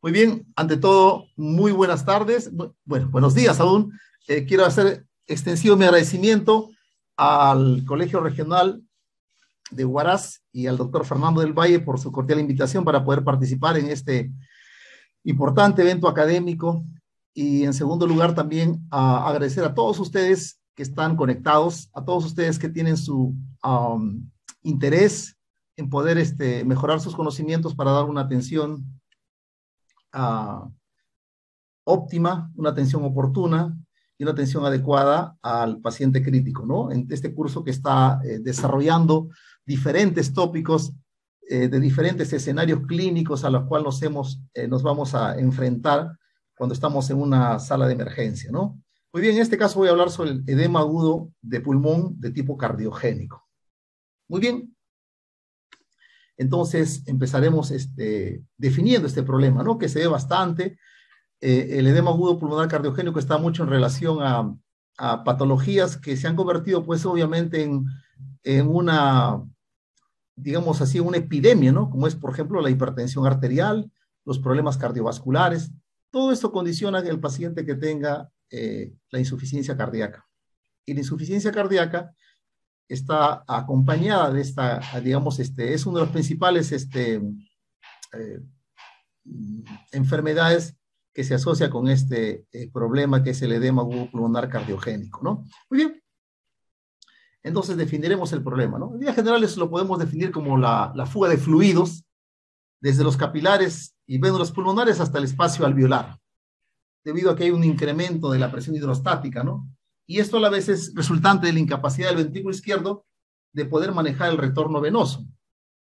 Muy bien, ante todo, muy buenas tardes. Bueno, buenos días aún. Quiero hacer extensivo mi agradecimiento al Colegio Regional de Huaraz y al doctor Fernando del Valle por su cordial invitación para poder participar en este importante evento académico. Y en segundo lugar, también agradecer a todos ustedes que están conectados, a todos ustedes que tienen su interés en poder mejorar sus conocimientos para dar una atención óptima, una atención oportuna y una atención adecuada al paciente crítico, ¿no? En este curso que está desarrollando diferentes tópicos de diferentes escenarios clínicos a los cuales nos vamos a enfrentar cuando estamos en una sala de emergencia, ¿no? Muy bien, en este caso voy a hablar sobre el edema agudo de pulmón de tipo cardiogénico. Muy bien. Entonces empezaremos definiendo este problema, ¿no? Que se ve bastante. El edema agudo pulmonar cardiogénico está mucho en relación a patologías que se han convertido, pues, obviamente en una, digamos así, una epidemia, ¿no? Como es, por ejemplo, la hipertensión arterial, los problemas cardiovasculares. Todo esto condiciona que el paciente que tenga la insuficiencia cardíaca. Y la insuficiencia cardíaca está acompañada de esta, digamos, es uno de los principales enfermedades que se asocia con este problema que es el edema agudo pulmonar cardiogénico, ¿no? Muy bien. Entonces definiremos el problema, ¿no? En líneas generales lo podemos definir como la fuga de fluidos desde los capilares y vénulas pulmonares hasta el espacio alveolar, debido a que hay un incremento de la presión hidrostática, ¿no? Y esto a la vez es resultante de la incapacidad del ventrículo izquierdo de poder manejar el retorno venoso.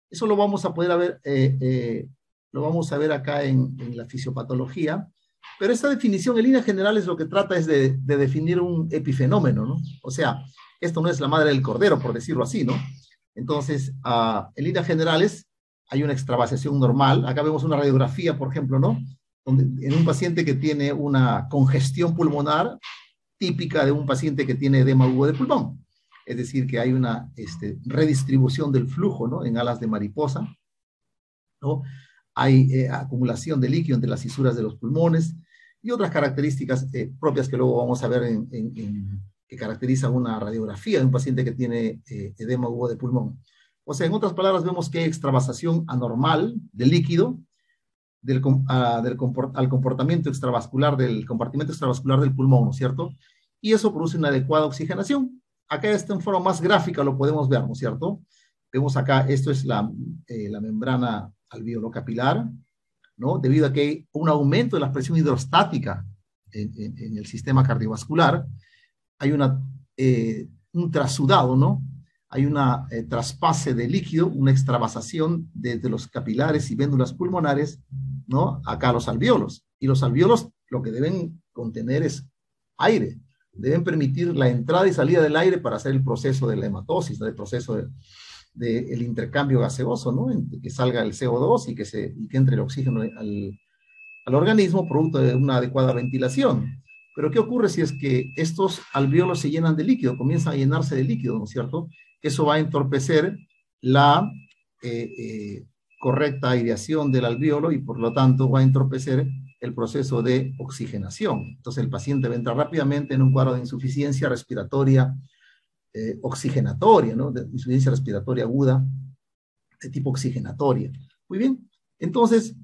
Eso lo vamos a poder ver, lo vamos a ver acá en la fisiopatología, pero esta definición en líneas generales lo que trata es de definir un epifenómeno, ¿no? O sea, esto no es la madre del cordero, por decirlo así, ¿no? Entonces, en líneas generales hay una extravasación normal. Acá vemos una radiografía, por ejemplo, ¿no? Donde, en un paciente que tiene una congestión pulmonar típica de un paciente que tiene edema agudo de pulmón. Es decir, que hay una redistribución del flujo, ¿no? En alas de mariposa, ¿no? Hay acumulación de líquido entre las fisuras de los pulmones y otras características propias que luego vamos a ver que caracterizan una radiografía de un paciente que tiene edema agudo de pulmón. O sea, en otras palabras, vemos que hay extravasación anormal de líquido al comportamiento extravascular del compartimento extravascular del pulmón, ¿no es cierto? Y eso produce una adecuada oxigenación. Acá en forma más gráfica lo podemos ver, ¿no es cierto? Vemos acá, esto es la membrana alveolo-capilar, ¿no? Debido a que hay un aumento de la presión hidrostática en el sistema cardiovascular, hay un trasudado, ¿no? Hay una traspase de líquido, una extravasación desde los capilares y vénulas pulmonares, ¿no? Acá a los alvéolos. Y los alvéolos lo que deben contener es aire. Deben permitir la entrada y salida del aire para hacer el proceso de la hematosis, ¿no? El proceso del intercambio gaseoso, ¿no? Que salga el CO2 y que entre el oxígeno al organismo producto de una adecuada ventilación. Pero ¿qué ocurre si es que estos alvéolos se llenan de líquido, comienzan a llenarse de líquido, ¿no es cierto? Eso va a entorpecer la correcta aireación del alvéolo y por lo tanto va a entorpecer el proceso de oxigenación. Entonces el paciente va a entrar rápidamente en un cuadro de insuficiencia respiratoria oxigenatoria, ¿no? De insuficiencia respiratoria aguda de tipo oxigenatoria. Muy bien, entonces,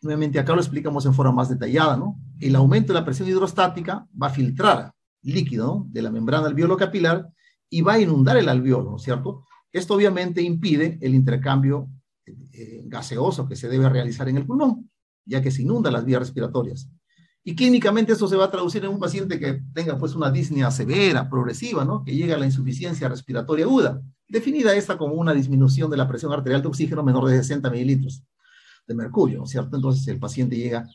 nuevamente acá lo explicamos en forma más detallada, ¿no? El aumento de la presión hidrostática va a filtrar líquido, ¿no? De la membrana alveolo capilar y va a inundar el alveolo, ¿no es cierto? Esto obviamente impide el intercambio gaseoso que se debe realizar en el pulmón, ya que se inundan las vías respiratorias. Y clínicamente esto se va a traducir en un paciente que tenga pues una disnea severa, progresiva, ¿no? Que llega a la insuficiencia respiratoria aguda, definida esta como una disminución de la presión arterial de oxígeno menor de 60 mililitros de mercurio, ¿no es cierto? Entonces el paciente llega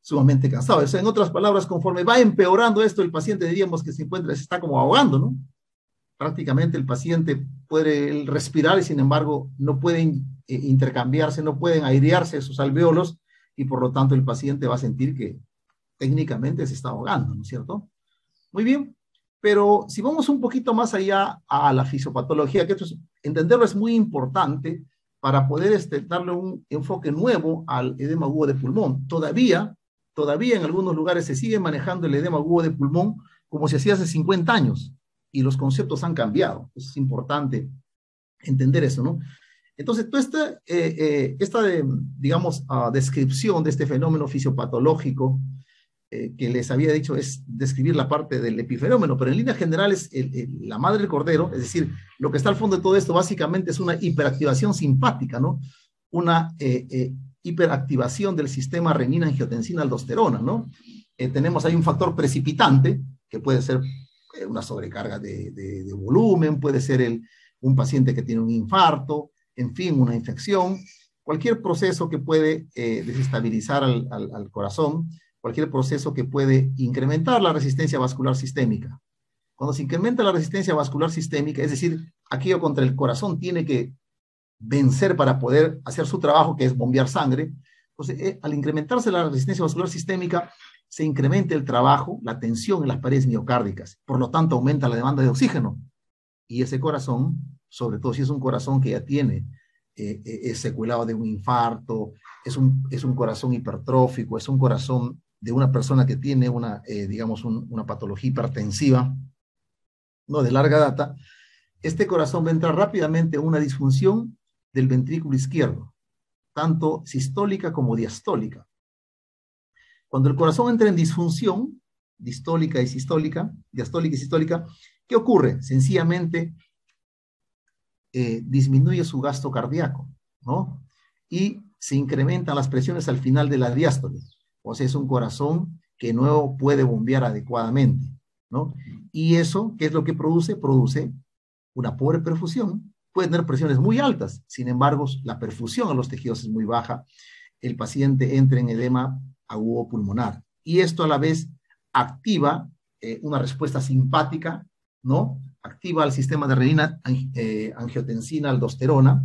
sumamente cansado. O sea, en otras palabras, conforme va empeorando esto, el paciente diríamos que se está como ahogando, ¿no? Prácticamente el paciente puede respirar y sin embargo no pueden intercambiarse, no pueden airearse sus alvéolos y por lo tanto el paciente va a sentir que técnicamente se está ahogando, ¿no es cierto? Muy bien, pero si vamos un poquito más allá a la fisiopatología, que entenderlo es muy importante para poder darle un enfoque nuevo al edema agudo de pulmón. Todavía en algunos lugares se sigue manejando el edema agudo de pulmón como se hacía hace 50 años, y los conceptos han cambiado. Es importante entender eso, ¿no? Entonces, toda esta digamos, descripción de este fenómeno fisiopatológico que les había dicho es describir la parte del epifenómeno, pero en líneas generales la madre del cordero, es decir, lo que está al fondo de todo esto básicamente es una hiperactivación simpática, ¿no? Una hiperactivación del sistema renina-angiotensina-aldosterona, ¿no? Tenemos ahí un factor precipitante, que puede ser una sobrecarga de volumen, puede ser un paciente que tiene un infarto, en fin, una infección, cualquier proceso que puede desestabilizar al corazón, cualquier proceso que puede incrementar la resistencia vascular sistémica. Cuando se incrementa la resistencia vascular sistémica, es decir, aquello contra el corazón tiene que vencer para poder hacer su trabajo, que es bombear sangre, entonces al incrementarse la resistencia vascular sistémica, se incrementa el trabajo, la tensión en las paredes miocárdicas, por lo tanto aumenta la demanda de oxígeno, y ese corazón, sobre todo si es un corazón que ya tiene es secuelado de un infarto, es un corazón hipertrófico, es un corazón de una persona que tiene digamos, una patología hipertensiva, ¿no? De larga data, este corazón va a entrar rápidamente en una disfunción del ventrículo izquierdo, tanto sistólica como diastólica. Cuando el corazón entra en disfunción, distólica y sistólica, diastólica y sistólica, ¿qué ocurre? Sencillamente disminuye su gasto cardíaco, ¿no? Y se incrementan las presiones al final de la diástole. O sea, es un corazón que no puede bombear adecuadamente, ¿no? Y eso, ¿qué es lo que produce? Produce una pobre perfusión. Puede tener presiones muy altas, sin embargo, la perfusión a los tejidos es muy baja. El paciente entra en edema agudo pulmonar. Y esto a la vez activa una respuesta simpática, ¿no? Activa el sistema de renina, angiotensina, aldosterona,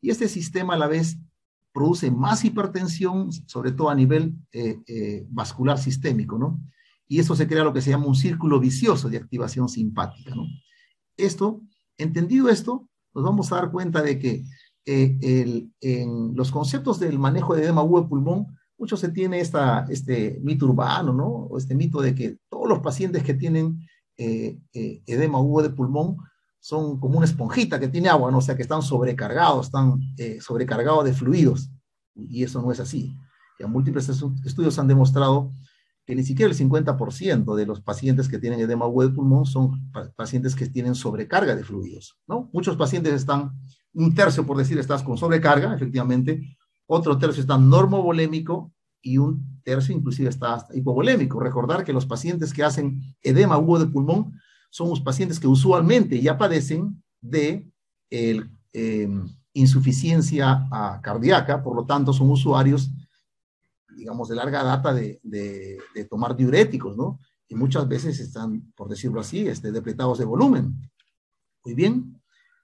y este sistema a la vez produce más hipertensión, sobre todo a nivel vascular sistémico, ¿no? Y eso se crea lo que se llama un círculo vicioso de activación simpática, ¿no? Entendido esto, nos vamos a dar cuenta de que en los conceptos del manejo de edema agudo de pulmón, mucho se tiene este mito urbano, ¿no? O este mito de que todos los pacientes que tienen edema agudo de pulmón son como una esponjita que tiene agua, ¿no? O sea, que están sobrecargados, sobrecargados de fluidos, y eso no es así. Ya múltiples estudios han demostrado que ni siquiera el 50% de los pacientes que tienen edema agudo de pulmón son pacientes que tienen sobrecarga de fluidos, ¿no? Muchos pacientes están, un tercio por decir, estás con sobrecarga, efectivamente, otro tercio está normovolémico y un tercio inclusive está hasta hipovolémico. Recordar que los pacientes que hacen edema agudo de pulmón son los pacientes que usualmente ya padecen de insuficiencia cardíaca, por lo tanto son usuarios, digamos, de larga data de tomar diuréticos, ¿no? Y muchas veces están, por decirlo así, depletados de volumen. Muy bien.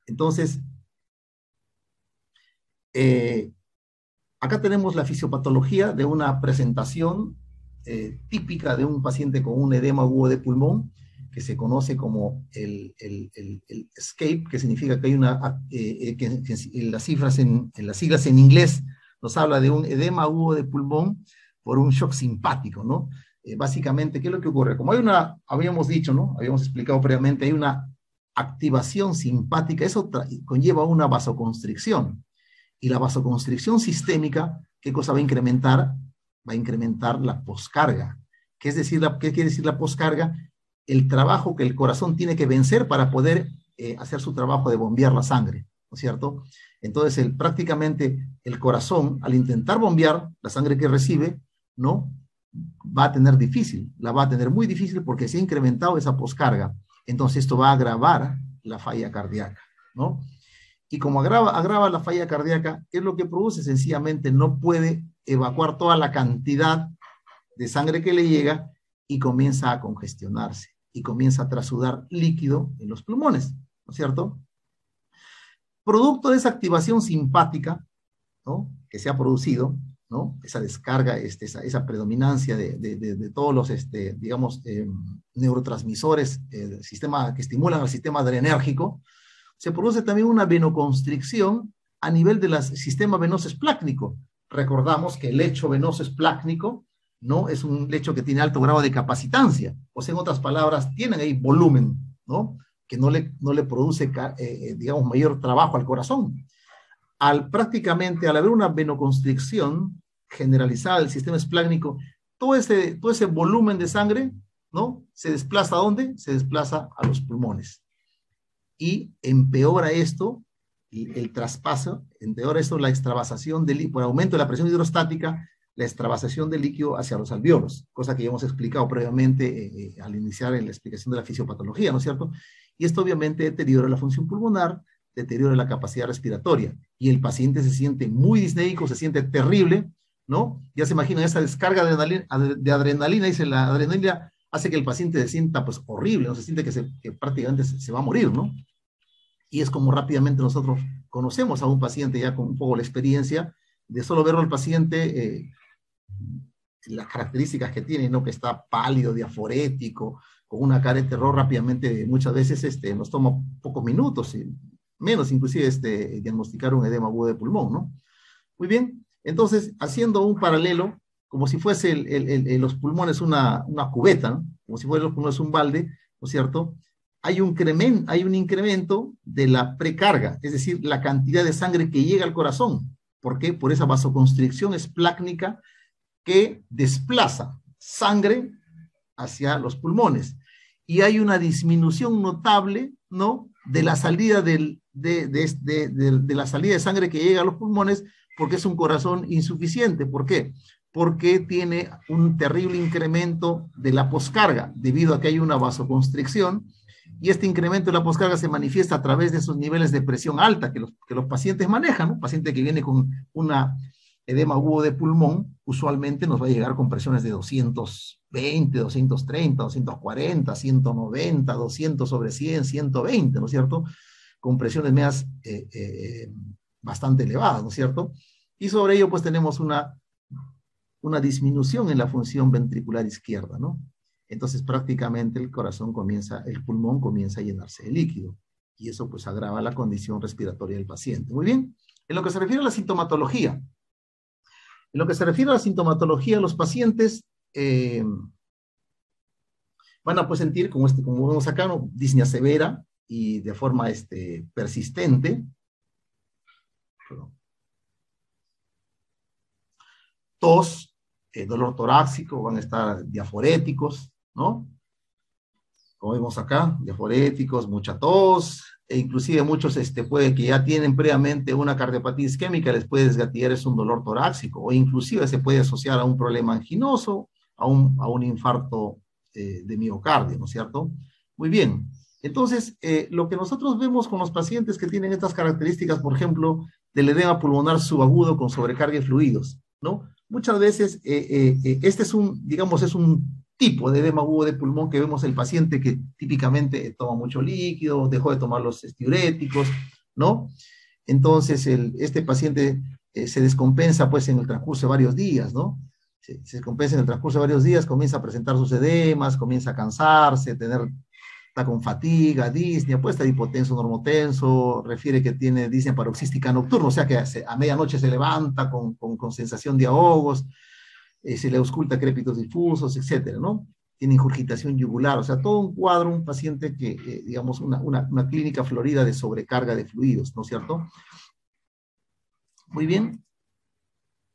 Entonces, acá tenemos la fisiopatología de una presentación típica de un paciente con un edema agudo de pulmón, que se conoce como el ESCAPE, que significa que hay que en las siglas en inglés nos habla de un edema agudo de pulmón por un shock simpático, ¿no? Básicamente, ¿qué es lo que ocurre? Como habíamos dicho, ¿no? Habíamos explicado previamente, hay una activación simpática, eso conlleva una vasoconstricción. Y la vasoconstricción sistémica, ¿qué cosa va a incrementar? Va a incrementar la poscarga. ¿Qué quiere decir la poscarga? El trabajo que el corazón tiene que vencer para poder hacer su trabajo de bombear la sangre, ¿no es cierto? Entonces, prácticamente el corazón, al intentar bombear la sangre que recibe, ¿no? Va a tener muy difícil porque se ha incrementado esa poscarga. Entonces, esto va a agravar la falla cardíaca, ¿no? Y como agrava la falla cardíaca, ¿qué es lo que produce? Sencillamente no puede evacuar toda la cantidad de sangre que le llega y comienza a congestionarse y comienza a trasudar líquido en los pulmones, ¿no es cierto? Producto de esa activación simpática, ¿no? Que se ha producido, ¿no? Esa descarga, esa predominancia de todos los, digamos, neurotransmisores que estimulan al sistema adrenérgico, se produce también una venoconstricción a nivel del sistema venoso esplácnico. Recordamos que el lecho venoso esplácnico, ¿no? Es un lecho que tiene alto grado de capacitancia, o sea, en otras palabras, tienen ahí volumen, ¿no? Que no le produce, digamos, mayor trabajo al corazón. Prácticamente, al haber una venoconstricción generalizada del sistema esplácnico, todo ese volumen de sangre, ¿no? ¿Se desplaza a dónde? Se desplaza a los pulmones. Y empeora esto, el traspaso, empeora esto la extravasación del líquido, por aumento de la presión hidrostática, la extravasación del líquido hacia los alvéolos, cosa que ya hemos explicado previamente al iniciar en la explicación de la fisiopatología, ¿no es cierto? Y esto obviamente deteriora la función pulmonar, deteriora la capacidad respiratoria, y el paciente se siente muy disneico, se siente terrible, ¿no? Ya se imaginan esa descarga de adrenalina, dice la adrenalina hace que el paciente se sienta pues horrible, ¿no? Se siente que prácticamente se va a morir, ¿no? Y es como rápidamente nosotros conocemos a un paciente ya con un poco la experiencia de solo verlo al paciente, las características que tiene, ¿no? Que está pálido, diaforético, con una cara de terror, rápidamente muchas veces nos toma pocos minutos, menos inclusive diagnosticar un edema agudo de pulmón, ¿no? Muy bien, entonces haciendo un paralelo, como si fuese los pulmones una cubeta, ¿no? Como si fuesen los pulmones un balde, ¿no es cierto? Hay un incremento de la precarga, es decir, la cantidad de sangre que llega al corazón. ¿Por qué? Por esa vasoconstricción esplácnica que desplaza sangre hacia los pulmones. Y hay una disminución notable, ¿no? De la salida de la salida de sangre que llega a los pulmones, porque es un corazón insuficiente. ¿Por qué? Porque tiene un terrible incremento de la poscarga, debido a que hay una vasoconstricción, y este incremento de la poscarga se manifiesta a través de esos niveles de presión alta que los pacientes manejan, ¿no? Un paciente que viene con una edema agudo de pulmón, usualmente nos va a llegar con presiones de 220, 230, 240, 190, 200 sobre 100, 120, ¿no es cierto? Con presiones medias bastante elevadas, ¿no es cierto? Y sobre ello, pues tenemos una disminución en la función ventricular izquierda, ¿no? Entonces prácticamente el pulmón comienza a llenarse de líquido, y eso pues agrava la condición respiratoria del paciente. Muy bien, en lo que se refiere a la sintomatología, los pacientes van a pues sentir, como vemos acá, ¿no? Disnea severa y de forma persistente, tos, dolor torácico, van a estar diaforéticos, ¿no? Como vemos acá, diaforéticos, mucha tos, e inclusive muchos puede que ya tienen previamente una cardiopatía isquémica, les puede desgatillar un dolor torácico, o inclusive se puede asociar a un problema anginoso, a un infarto de miocardio, ¿no es cierto? Muy bien, entonces lo que nosotros vemos con los pacientes que tienen estas características, por ejemplo, del edema pulmonar subagudo con sobrecarga de fluidos, ¿no? Muchas veces es un tipo de edema agudo de pulmón que vemos el paciente que típicamente toma mucho líquido, dejó de tomar los diuréticos, ¿no? Entonces este paciente se descompensa pues en el transcurso de varios días, ¿no? Se descompensa en el transcurso de varios días, comienza a presentar sus edemas, comienza a cansarse, está con fatiga, disnea, puede estar hipotenso, normotenso, refiere que tiene disnea paroxística nocturna, o sea que a medianoche se levanta con sensación de ahogos, se le ausculta crépitos difusos, etcétera, ¿no? Tiene ingurgitación yugular, o sea, todo un cuadro, un paciente que, digamos, una clínica florida de sobrecarga de fluidos, ¿no es cierto? Muy bien.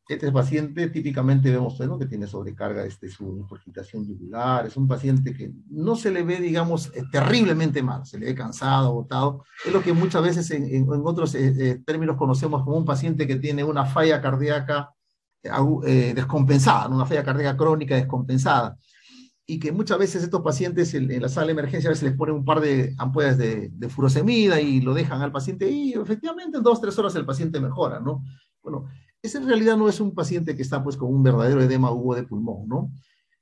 Este paciente típicamente vemos, ¿no? Que tiene sobrecarga su ingurgitación yugular, es un paciente que no se le ve, digamos, terriblemente mal, se le ve cansado, agotado, es lo que muchas veces en otros términos conocemos como un paciente que tiene una falla cardíaca descompensada, una falla cardíaca crónica descompensada, y que muchas veces estos pacientes en la sala de emergencia a veces les ponen un par de ampollas de furosemida y lo dejan al paciente, y efectivamente en 2-3 horas el paciente mejora, ¿no? Bueno, ese en realidad no es un paciente que está pues con un verdadero edema agudo de pulmón, ¿no?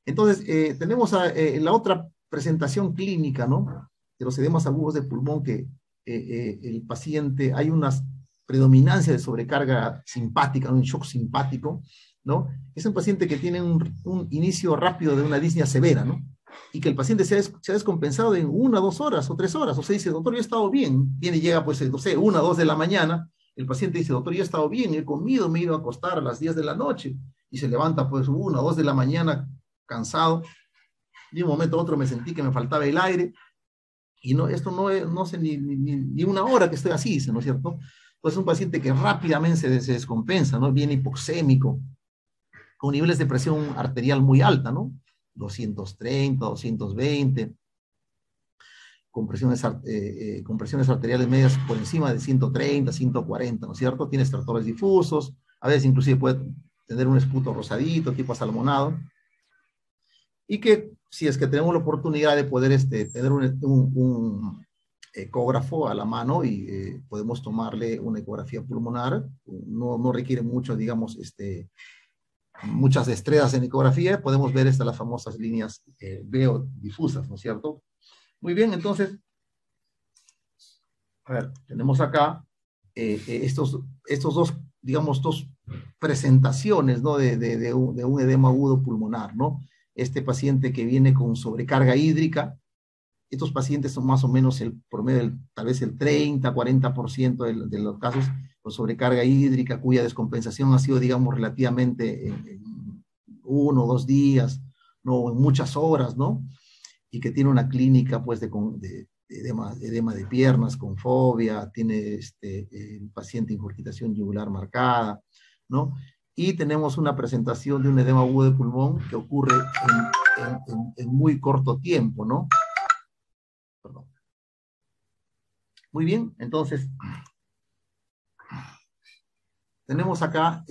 Entonces, tenemos la otra presentación clínica, ¿no? De los edemas agudos de pulmón, que el paciente, hay una predominancia de sobrecarga simpática, un shock simpático, ¿no? Es un paciente que tiene un inicio rápido de una disnea severa, ¿no? Y que el paciente se ha descompensado en 1, 2 horas o 3 horas, o sea, dice, doctor, yo he estado bien, llega pues, no sé, 1, 2 de la mañana, El paciente dice, doctor, yo he estado bien, he comido, me he ido a acostar a las 10 de la noche, y se levanta pues 1 o 2 de la mañana cansado, de un momento a otro me sentí que me faltaba el aire, y no, esto no sé ni 1 hora que estoy así, dice, ¿no es cierto? Pues es un paciente que rápidamente se descompensa, ¿no? Viene hipoxémico, con niveles de presión arterial muy alta, ¿no? 230, 220, con presiones arteriales medias por encima de 130, 140, ¿no es cierto? Tiene estertores difusos, a veces inclusive puede tener un esputo rosadito, tipo asalmonado, y que si es que tenemos la oportunidad de poder tener un ecógrafo a la mano y podemos tomarle una ecografía pulmonar, no requiere mucho, digamos, muchas destrezas en ecografía, podemos ver las famosas líneas veo difusas, ¿no es cierto? Muy bien, entonces, a ver, tenemos acá estos dos, digamos, dos presentaciones, ¿no? de un edema agudo pulmonar, ¿no? Este paciente que viene con sobrecarga hídrica, estos pacientes son más o menos el promedio, tal vez el 30, 40% de los casos con sobrecarga hídrica, cuya descompensación ha sido, digamos, relativamente en 1 o 2 días, no en muchas horas, ¿no? Y que tiene una clínica, pues, de edema de piernas, con fobia, tiene el paciente ingurgitación yugular marcada, ¿no? Y tenemos una presentación de un edema agudo de pulmón que ocurre en muy corto tiempo, ¿no? Perdón. Muy bien, entonces, tenemos acá,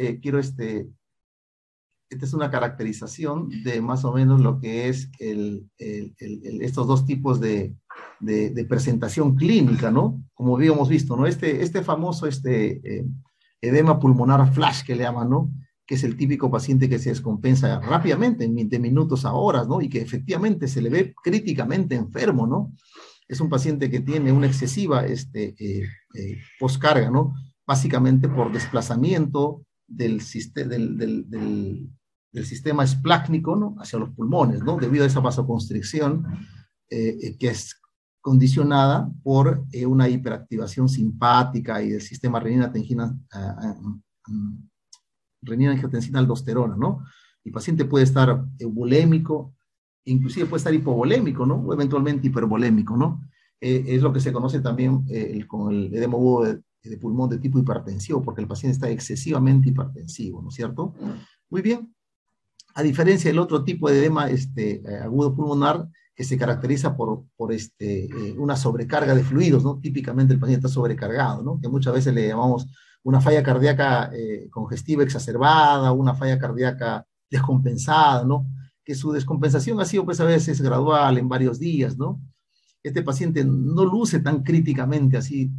esta es una caracterización de más o menos lo que es estos dos tipos de presentación clínica, ¿no? Como habíamos visto, ¿no? Este famoso edema pulmonar flash que le llaman, ¿no? Que es el típico paciente que se descompensa rápidamente, de minutos a horas, ¿no? Y que efectivamente se le ve críticamente enfermo, ¿no? Es un paciente que tiene una excesiva poscarga, ¿no? Básicamente por desplazamiento del sistema esplácnico, ¿no? Hacia los pulmones, ¿no? Debido a esa vasoconstricción que es condicionada por una hiperactivación simpática y del sistema renina-angiotensina-aldosterona, ¿no? El paciente puede estar bulémico, inclusive puede estar hipovolémico, ¿no? O eventualmente hipervolémico, ¿no? Es lo que se conoce también con el edema agudo de pulmón de tipo hipertensivo, porque el paciente está excesivamente hipertensivo, ¿no es cierto? Muy bien. A diferencia del otro tipo de edema agudo pulmonar, que se caracteriza por una sobrecarga de fluidos, ¿no? Típicamente el paciente está sobrecargado, ¿no? Que muchas veces le llamamos una falla cardíaca congestiva exacerbada, una falla cardíaca descompensada, ¿no? Que su descompensación ha sido, pues, a veces gradual, en varios días, ¿no? Este paciente no luce tan críticamente así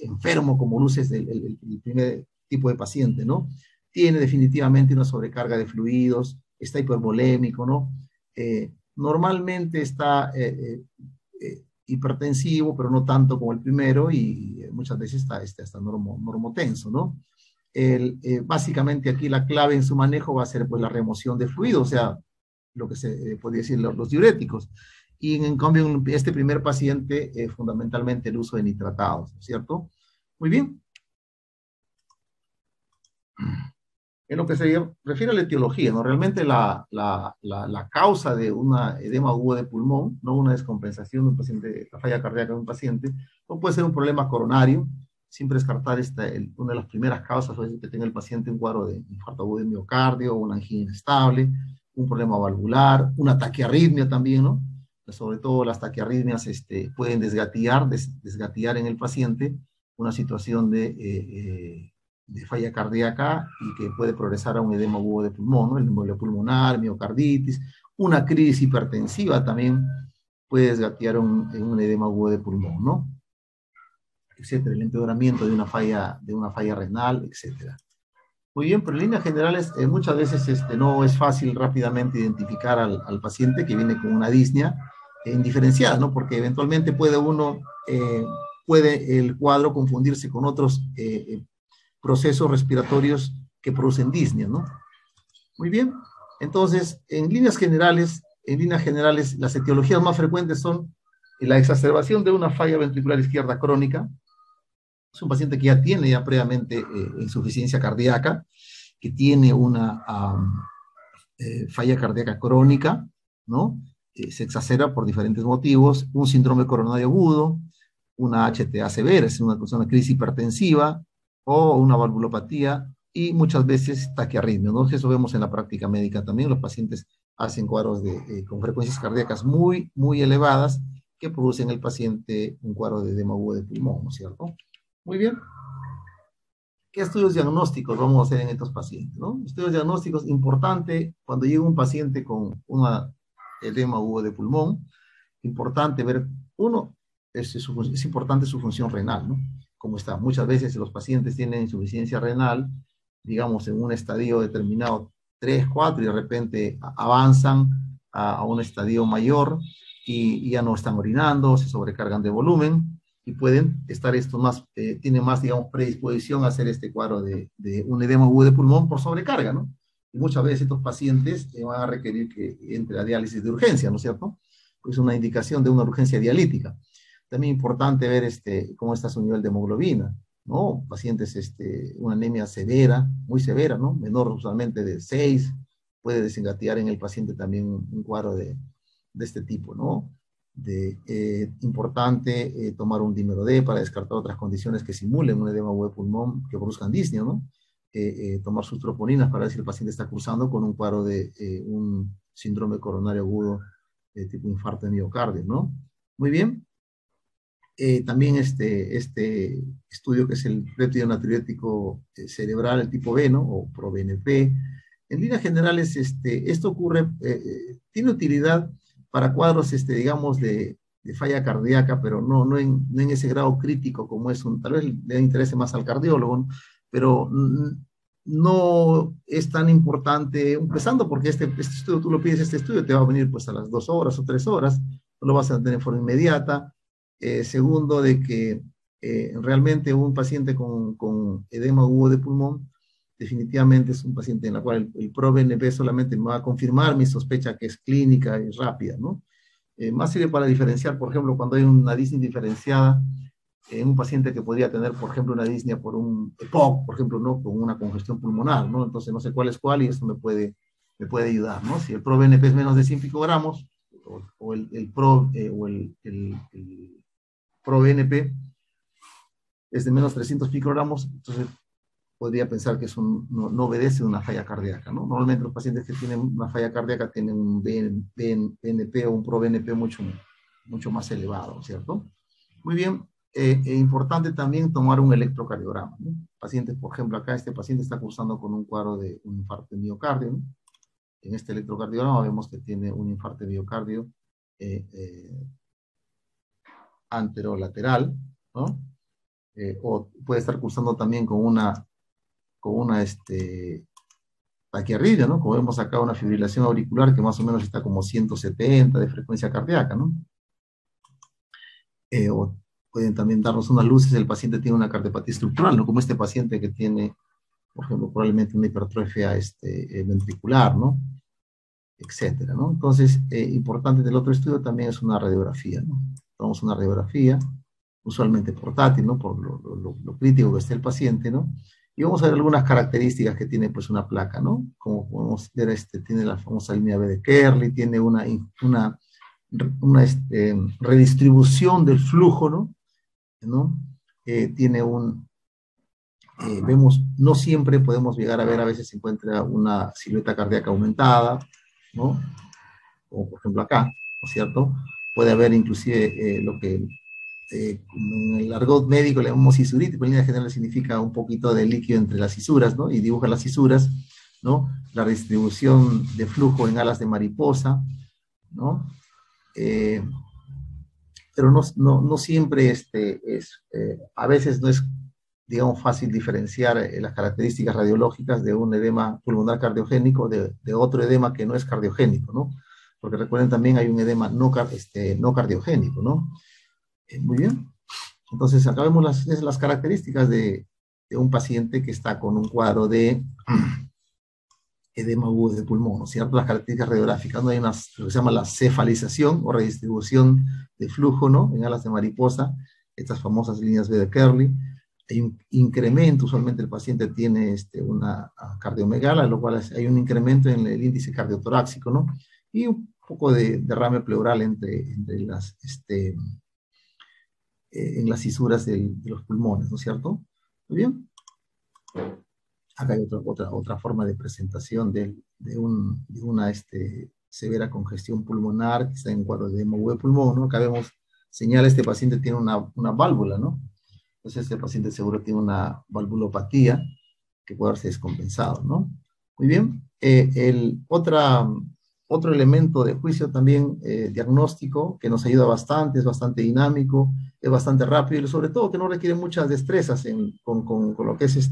enfermo como luce el primer tipo de paciente, ¿no? Tiene definitivamente una sobrecarga de fluidos, está hipervolémico, ¿no? Normalmente está hipertensivo, pero no tanto como el primero, y muchas veces está normotenso, ¿no? Básicamente aquí la clave en su manejo va a ser, pues, la remoción de fluido, o sea, lo que se podría decir los diuréticos. Y en cambio, en este primer paciente, fundamentalmente el uso de nitratados, ¿cierto? Muy bien. En lo que se refiere a la etiología, ¿no? Realmente la causa de una edema agudo de pulmón, no una descompensación de un paciente, la falla cardíaca de un paciente, no puede ser un problema coronario, sin descartar una de las primeras causas, es que tenga el paciente un cuadro de infarto agudo de miocardio, una angina inestable, un problema valvular, una taquiarritmia también, ¿no? Sobre todo las taquiarritmias pueden desgatillar en el paciente una situación de falla cardíaca y que puede progresar a un edema agudo de pulmón, ¿no? El embolio pulmonar, miocarditis, una crisis hipertensiva también puede desgatillar en un edema agudo de pulmón, ¿no? Etcétera, el empeoramiento de una falla renal, etcétera. Muy bien, pero en líneas generales muchas veces no es fácil rápidamente identificar al paciente que viene con una disnea indiferenciada, ¿no? Porque eventualmente puede el cuadro confundirse con otros procesos respiratorios que producen disnea, ¿no? Muy bien, entonces, en líneas generales, las etiologías más frecuentes son la exacerbación de una falla ventricular izquierda crónica, Es un paciente que ya tiene ya previamente insuficiencia cardíaca, que tiene una falla cardíaca crónica, ¿no? Se exacerba por diferentes motivos, un síndrome coronario agudo, una HTA severa, es una crisis hipertensiva, o una valvulopatía, y muchas veces taquiarritmia, ¿no? Eso vemos en la práctica médica también, los pacientes hacen cuadros con frecuencias cardíacas muy, muy elevadas, que producen en el paciente un cuadro de edema agudo de pulmón, ¿no es cierto? Muy bien. ¿Qué estudios diagnósticos vamos a hacer en estos pacientes, ¿no? Estudios diagnósticos, importante, cuando llega un paciente con una edema agudo de pulmón, importante ver, uno, es importante su función renal, ¿no? Cómo está. Muchas veces los pacientes tienen insuficiencia renal, digamos, en un estadio determinado 3, 4, y de repente avanzan a un estadio mayor y ya no están orinando, se sobrecargan de volumen, y pueden estar estos más, tienen más, digamos, predisposición a hacer este cuadro de un edema agudo de pulmón por sobrecarga, ¿no? Y muchas veces estos pacientes van a requerir que entre a diálisis de urgencia, ¿no es cierto? Es una indicación de una urgencia dialítica. También importante ver cómo está su nivel de hemoglobina, ¿no? Pacientes, una anemia severa, muy severa, ¿no? Menor usualmente de 6, puede desengatear en el paciente también un cuadro de este tipo, ¿no? Importante tomar un dímero D para descartar otras condiciones que simulen un edema agudo de pulmón que produzcan disnea, ¿no? Tomar sus troponinas para ver si el paciente está cursando con un cuadro de un síndrome coronario agudo de tipo infarto de miocardio, ¿no? Muy bien. También este estudio que es el péptido natriurético cerebral, el tipo B, ¿no? O ProBNP. En líneas generales, esto ocurre, tiene utilidad para cuadros, digamos, de falla cardíaca, pero no en ese grado crítico como es tal vez le interese más al cardiólogo, ¿no? Pero no es tan importante, empezando porque este estudio, tú lo pides, este estudio te va a venir pues a las 2 horas o 3 horas, no lo vas a tener en forma inmediata. Segundo, de que realmente un paciente con edema agudo de pulmón definitivamente es un paciente en la cual el ProBNP solamente me va a confirmar mi sospecha que es clínica y rápida, ¿no? Más sirve para diferenciar, por ejemplo, cuando hay una disnea diferenciada en un paciente que podría tener, por ejemplo, una disnea por un EPOC, por ejemplo, ¿no? Con una congestión pulmonar, ¿no? Entonces no sé cuál es cuál y eso me puede ayudar, ¿no? Si el ProBNP es menos de 100 picogramos, o el ProBNP es de menos 300 picogramos, entonces podría pensar que eso no obedece a una falla cardíaca, ¿no? Normalmente los pacientes que tienen una falla cardíaca tienen un BNP o un ProBNP mucho más elevado, ¿cierto? Muy bien, importante también tomar un electrocardiograma, ¿no? Pacientes, por ejemplo, acá este paciente está cursando con un cuadro de un infarto de miocardio, ¿no? En este electrocardiograma vemos que tiene un infarto de miocardio anterolateral, ¿no? O puede estar cursando también con una taquiarritmia, ¿no? Como vemos acá, una fibrilación auricular que más o menos está como 170 de frecuencia cardíaca, ¿no? O pueden también darnos unas luces, el paciente tiene una cardiopatía estructural, ¿no? Como este paciente que tiene, por ejemplo, probablemente una hipertrofia ventricular, ¿no? Etcétera, ¿no? Entonces, importante del otro estudio también es una radiografía, ¿no? Tomamos una radiografía, usualmente portátil, ¿no? Por lo crítico que esté el paciente, ¿no? Y vamos a ver algunas características que tiene, pues, una placa, ¿no? Como podemos ver, tiene la famosa línea B de Kerley, tiene una redistribución del flujo, ¿no? Tiene vemos, no siempre podemos llegar a ver, a veces se encuentra una silueta cardíaca aumentada, ¿no? Como por ejemplo acá, ¿no es cierto? Puede haber inclusive lo que en el argot médico le llamamos cisuritis, pero en línea general significa un poquito de líquido entre las cisuras, ¿no? Y dibuja las cisuras, ¿no? La distribución de flujo en alas de mariposa, ¿no? Pero no siempre a veces no es, digamos, fácil diferenciar las características radiológicas de un edema pulmonar cardiogénico de otro edema que no es cardiogénico, ¿no? Porque recuerden también hay un edema no cardiogénico, ¿no? Muy bien. Entonces, acá vemos las características de un paciente que está con un cuadro de edema agudo de pulmón, ¿no es cierto? Las características radiográficas, ¿no? Hay lo que se llama la cefalización o redistribución de flujo, ¿no? En alas de mariposa, estas famosas líneas B de Kerley. hay un incremento, usualmente el paciente tiene una cardiomegalia, lo cual hay un incremento en el índice cardiotorácico, ¿no? Y un poco de derrame pleural entre en las cisuras de los pulmones, ¿no es cierto? Muy bien. Acá hay otra forma de presentación de una severa congestión pulmonar que está en cuadro de hemoglobinas de pulmón, ¿no? Acá vemos señala, este paciente tiene una válvula, ¿no? Entonces, este paciente seguro tiene una valvulopatía que puede haberse descompensado, ¿no? Muy bien. Otro elemento de juicio también diagnóstico que nos ayuda bastante, es bastante dinámico, es bastante rápido y sobre todo que no requiere muchas destrezas con lo que es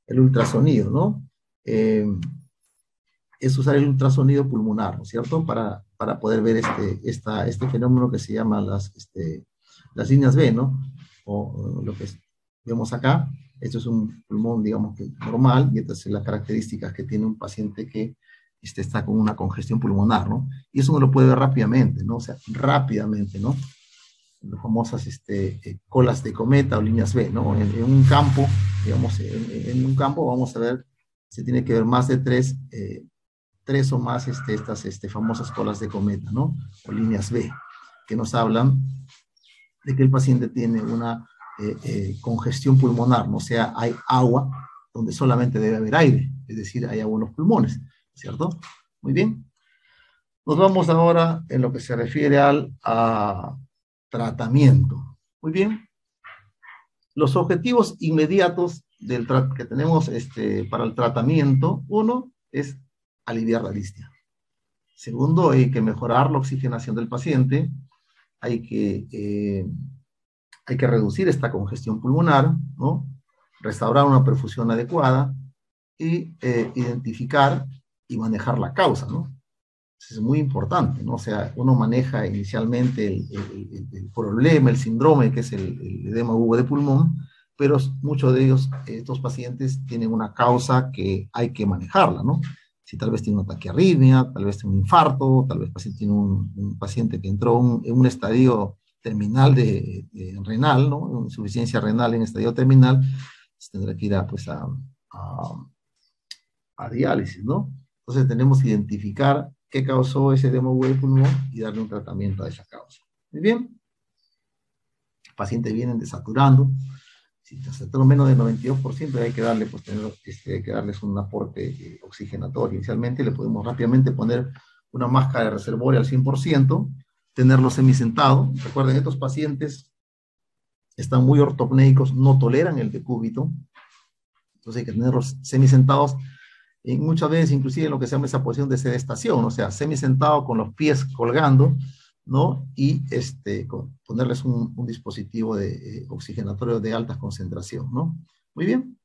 el ultrasonido, ¿no? Es usar el ultrasonido pulmonar, ¿no es cierto? Para poder ver este fenómeno que se llama las líneas B, ¿no? O lo que vemos acá. Esto es un pulmón, digamos que normal, y estas son las características que tiene un paciente que está con una congestión pulmonar, ¿no? Y eso uno lo puede ver rápidamente, ¿no? O sea, rápidamente, ¿no? Las famosas colas de cometa o líneas B, ¿no? En un campo, digamos, en un campo vamos a ver, se tiene que ver más de tres o más estas famosas colas de cometa, ¿no? O líneas B, que nos hablan de que el paciente tiene una congestión pulmonar, ¿no? O sea, hay agua donde solamente debe haber aire, es decir, hay agua en los pulmones, ¿cierto? Muy bien. Nos vamos ahora en lo que se refiere a tratamiento. Muy bien. Los objetivos inmediatos que tenemos para el tratamiento, uno es aliviar la disnea. Segundo, hay que mejorar la oxigenación del paciente, hay que reducir esta congestión pulmonar, ¿no? Restaurar una perfusión adecuada y identificar y manejar la causa, ¿no? Eso es muy importante, ¿no? O sea, uno maneja inicialmente el problema, el síndrome, que es el edema agudo de pulmón, pero muchos de ellos, estos pacientes, tienen una causa que hay que manejarla, ¿no? Si tal vez tiene una taquiarritmia, tal vez tiene un infarto, tal vez el paciente tiene un paciente que entró en un estadio terminal de renal, ¿no? Insuficiencia renal en estadio terminal, pues tendrá que ir a diálisis, ¿no? Entonces tenemos que identificar qué causó ese edema agudo de pulmón y darle un tratamiento a esa causa. Muy bien. Pacientes vienen desaturando. Si desaturan menos del 92%, hay que darle, pues, hay que darles un aporte oxigenatorio. Inicialmente le podemos rápidamente poner una máscara de reservorio al 100%, tenerlo semisentado. Recuerden, estos pacientes están muy ortopnéicos, no toleran el decúbito, entonces hay que tenerlos semisentados. Y muchas veces, inclusive en lo que se llama esa posición de sedestación, o sea, semisentado con los pies colgando, ¿no? Y ponerles un dispositivo oxigenatorio de alta concentración, ¿no? Muy bien.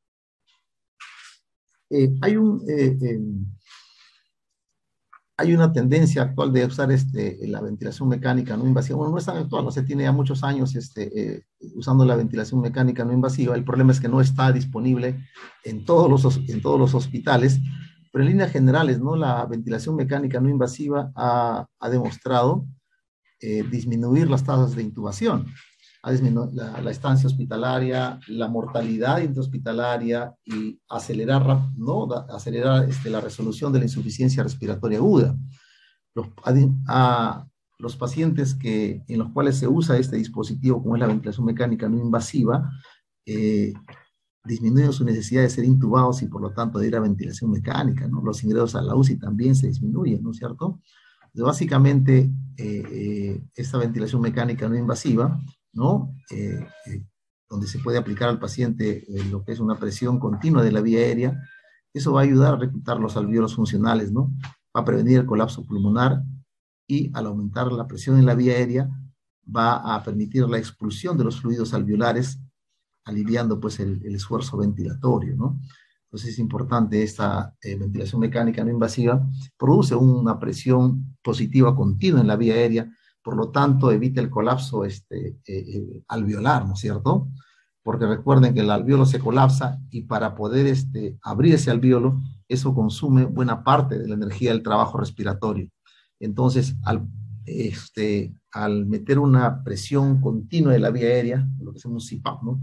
Hay una tendencia actual de usar la ventilación mecánica no invasiva. Bueno, no es tan actual, no se tiene ya muchos años usando la ventilación mecánica no invasiva. El problema es que no está disponible en todos los hospitales, pero en líneas generales, ¿no? La ventilación mecánica no invasiva ha demostrado disminuir las tasas de intubación, ha disminuido la estancia hospitalaria, la mortalidad intrahospitalaria y acelerar, ¿no? Acelerar la resolución de la insuficiencia respiratoria aguda. Los pacientes en los cuales se usa este dispositivo, como es la ventilación mecánica no invasiva, disminuyen su necesidad de ser intubados y por lo tanto de ir a ventilación mecánica, ¿no? Los ingresos a la UCI también se disminuyen, ¿no es cierto? Entonces, básicamente, esta ventilación mecánica no invasiva, ¿no? Donde se puede aplicar al paciente lo que es una presión continua de la vía aérea, eso va a ayudar a reclutar los alvéolos funcionales, ¿no? Va a prevenir el colapso pulmonar y al aumentar la presión en la vía aérea va a permitir la expulsión de los fluidos alveolares, aliviando pues el esfuerzo ventilatorio, ¿no? Entonces es importante esta ventilación mecánica no invasiva, produce una presión positiva continua en la vía aérea, por lo tanto evita el colapso alveolar, ¿no es cierto? Porque recuerden que el alveolo se colapsa y para poder abrir ese alveolo, eso consume buena parte de la energía del trabajo respiratorio. Entonces, al meter una presión continua de la vía aérea, lo que se llama un CPAP, ¿no?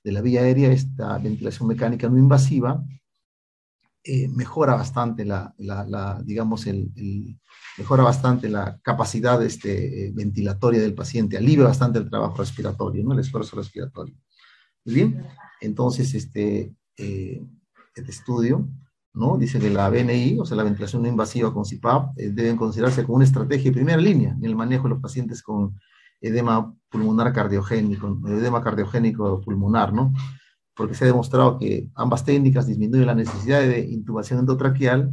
de la vía aérea, esta ventilación mecánica no invasiva mejora bastante digamos, mejora bastante la capacidad ventilatoria del paciente, alivia bastante el trabajo respiratorio, ¿no? El esfuerzo respiratorio. Muy bien, entonces este estudio, ¿no? Dice que la VNI, o sea, la ventilación no invasiva con CPAP, deben considerarse como una estrategia de primera línea en el manejo de los pacientes con edema pulmonar cardiogénico, edema cardiogénico pulmonar, ¿no? Porque se ha demostrado que ambas técnicas disminuyen la necesidad de intubación endotraqueal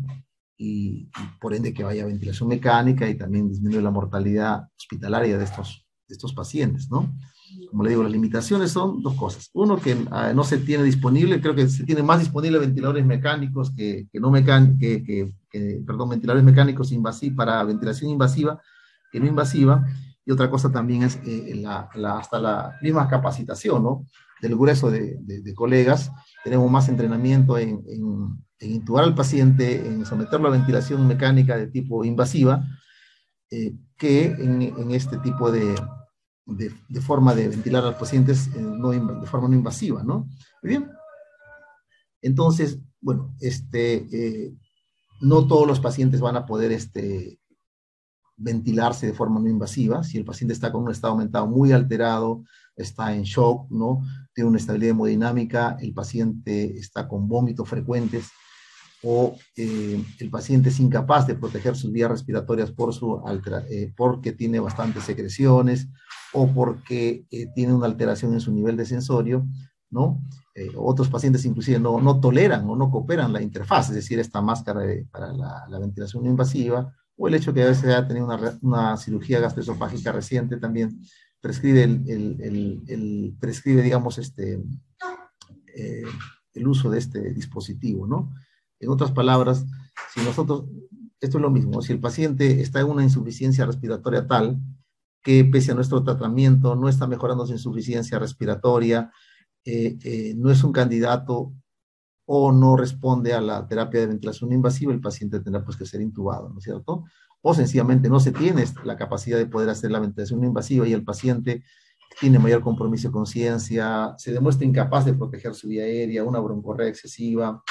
y por ende que vaya ventilación mecánica y también disminuye la mortalidad hospitalaria de estos pacientes, ¿no? Como le digo, las limitaciones son dos cosas. Uno, que no se tiene disponible, creo que se tiene más disponible ventiladores mecánicos perdón, ventiladores mecánicos para ventilación invasiva que no invasiva. Y otra cosa también es hasta la misma capacitación, ¿no? Del grueso de colegas. Tenemos más entrenamiento en intubar al paciente, en someterlo a ventilación mecánica de tipo invasiva, que en este tipo de forma de ventilar a los pacientes de forma no invasiva, ¿no? Muy bien. Entonces, bueno, no todos los pacientes van a poder ventilarse de forma no invasiva. Si el paciente está con un estado mental muy alterado, está en shock, ¿no? Tiene una estabilidad hemodinámica, el paciente está con vómitos frecuentes, o el paciente es incapaz de proteger sus vías respiratorias porque tiene bastantes secreciones, o porque tiene una alteración en su nivel de sensorio, ¿no? Otros pacientes inclusive no toleran o no cooperan la interfaz, es decir, esta máscara para la ventilación no invasiva, o el hecho que a veces haya tenido una cirugía gastroesofágica reciente también prescribe prescribe, digamos, el uso de este dispositivo, ¿no? En otras palabras, si nosotros, esto es lo mismo, si el paciente está en una insuficiencia respiratoria tal que pese a nuestro tratamiento no está mejorando su insuficiencia respiratoria, no es un candidato o no responde a la terapia de ventilación invasiva, el paciente tendrá pues que ser intubado, ¿no es cierto? O sencillamente no se tiene la capacidad de poder hacer la ventilación invasiva y el paciente tiene mayor compromiso de conciencia, se demuestra incapaz de proteger su vía aérea, una broncorrea excesiva,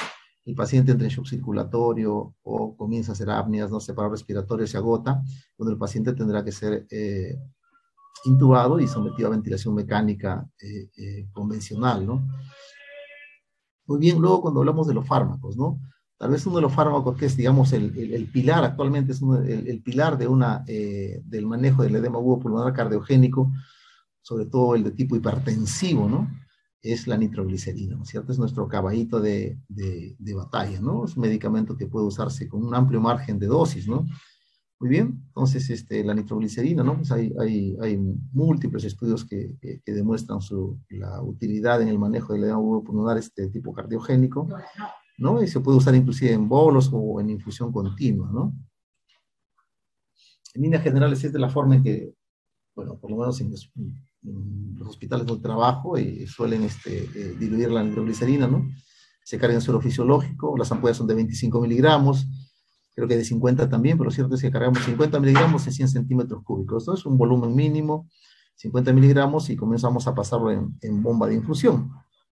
el paciente entra en shock circulatorio o comienza a hacer apneas, no sé, paro respiratorio, se agota, donde el paciente tendrá que ser intubado y sometido a ventilación mecánica convencional, ¿no? Muy bien, luego cuando hablamos de los fármacos, ¿no? Tal vez uno de los fármacos que es, digamos, el pilar actualmente, es el pilar del manejo del edema agudo pulmonar cardiogénico, sobre todo el de tipo hipertensivo, ¿no? Es la nitroglicerina, ¿no es cierto? Es nuestro caballito de batalla, ¿no? Es un medicamento que puede usarse con un amplio margen de dosis, ¿no? Muy bien, entonces la nitroglicerina, ¿no? Pues hay múltiples estudios que demuestran la utilidad en el manejo del edema agudo pulmonar tipo cardiogénico, ¿no? Y se puede usar inclusive en bolos o en infusión continua, ¿no? En líneas generales es de la forma en que, bueno, por lo menos en los hospitales donde trabajo suelen diluir la nitroglicerina, ¿no? Se carga en suelo fisiológico, las ampollas son de 25 miligramos, creo que de 50 también, pero lo cierto es que cargamos 50 miligramos en 100 centímetros cúbicos. Esto es un volumen mínimo, 50 miligramos, y comenzamos a pasarlo en bomba de infusión.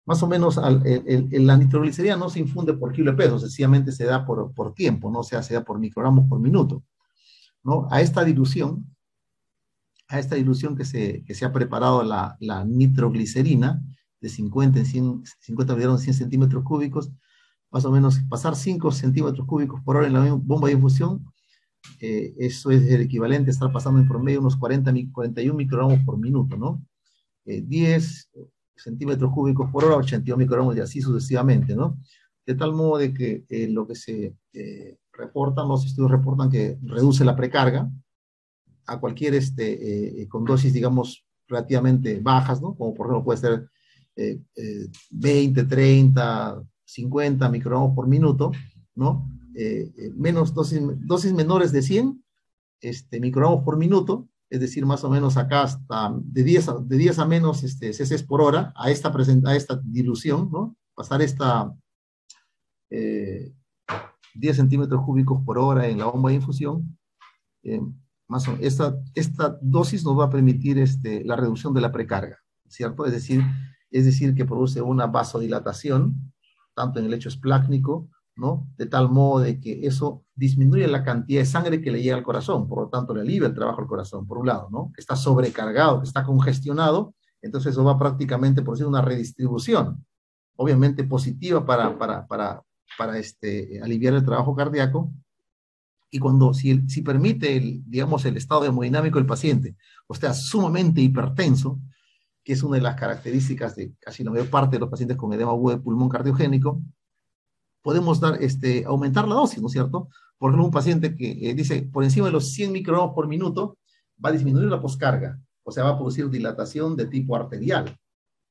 Más o menos la nitroglicerina no se infunde por kilo de peso, sencillamente se da por tiempo, ¿no? O sea, se da por microgramos por minuto, ¿no? A esta dilución que se ha preparado la nitroglicerina de 50 miligramos en 100 centímetros cúbicos, más o menos pasar 5 centímetros cúbicos por hora en la bomba de infusión, eso es el equivalente a estar pasando en promedio unos 41 microgramos por minuto, ¿no? 10 centímetros cúbicos por hora, 82 microgramos y así sucesivamente, ¿no? De tal modo de que lo que se reportan, los estudios reportan que reduce la precarga a cualquier, con dosis, digamos, relativamente bajas, ¿no? Como por ejemplo puede ser 20, 30, 50 microgramos por minuto, ¿no? Menos dosis menores de 100 microgramos por minuto, es decir, más o menos acá hasta de 10 a menos cc por hora a esta dilución, ¿no? Pasar 10 centímetros cúbicos por hora en la bomba de infusión, esta dosis nos va a permitir la reducción de la precarga, ¿cierto? Es decir, es decir, que produce una vasodilatación, tanto en el lecho esplácnico, ¿no? De tal modo de que eso disminuye la cantidad de sangre que le llega al corazón, por lo tanto le alivia el trabajo al corazón, por un lado, ¿no? Que está sobrecargado, que está congestionado, entonces eso va prácticamente por decir una redistribución, obviamente positiva para aliviar el trabajo cardíaco, y cuando, si permite, digamos, el estado hemodinámico del paciente, o sea, sumamente hipertenso, que es una de las características de casi la mayor parte de los pacientes con edema agudo de pulmón cardiogénico, podemos aumentar la dosis, ¿no es cierto? Por ejemplo, un paciente que dice por encima de los 100 microgramos por minuto va a disminuir la poscarga, o sea, va a producir dilatación de tipo arterial,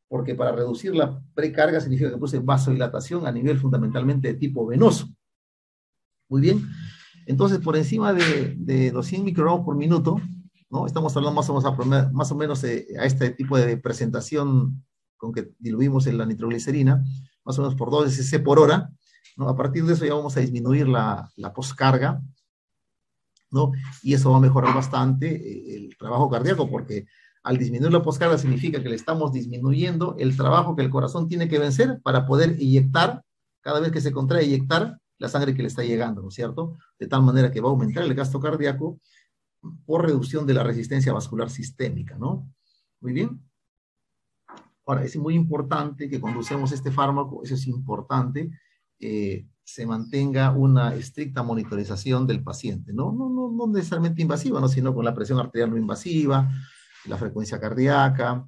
porque para reducir la precarga significa que produce vasodilatación a nivel fundamentalmente de tipo venoso. Muy bien, entonces por encima de los 100 microgramos por minuto, ¿no? Estamos hablando más o menos a este tipo de presentación con que diluimos en la nitroglicerina, más o menos por 2 cc por hora, ¿no? A partir de eso ya vamos a disminuir la poscarga, ¿no? Y eso va a mejorar bastante el trabajo cardíaco, porque al disminuir la poscarga significa que le estamos disminuyendo el trabajo que el corazón tiene que vencer para poder inyectar, cada vez que se contrae, inyectar la sangre que le está llegando, ¿no es cierto? De tal manera que va a aumentar el gasto cardíaco por reducción de la resistencia vascular sistémica, ¿no? Muy bien. Ahora, es muy importante que cuando usemos este fármaco, eso es importante, se mantenga una estricta monitorización del paciente, no necesariamente invasiva, ¿no? Sino con la presión arterial no invasiva, la frecuencia cardíaca,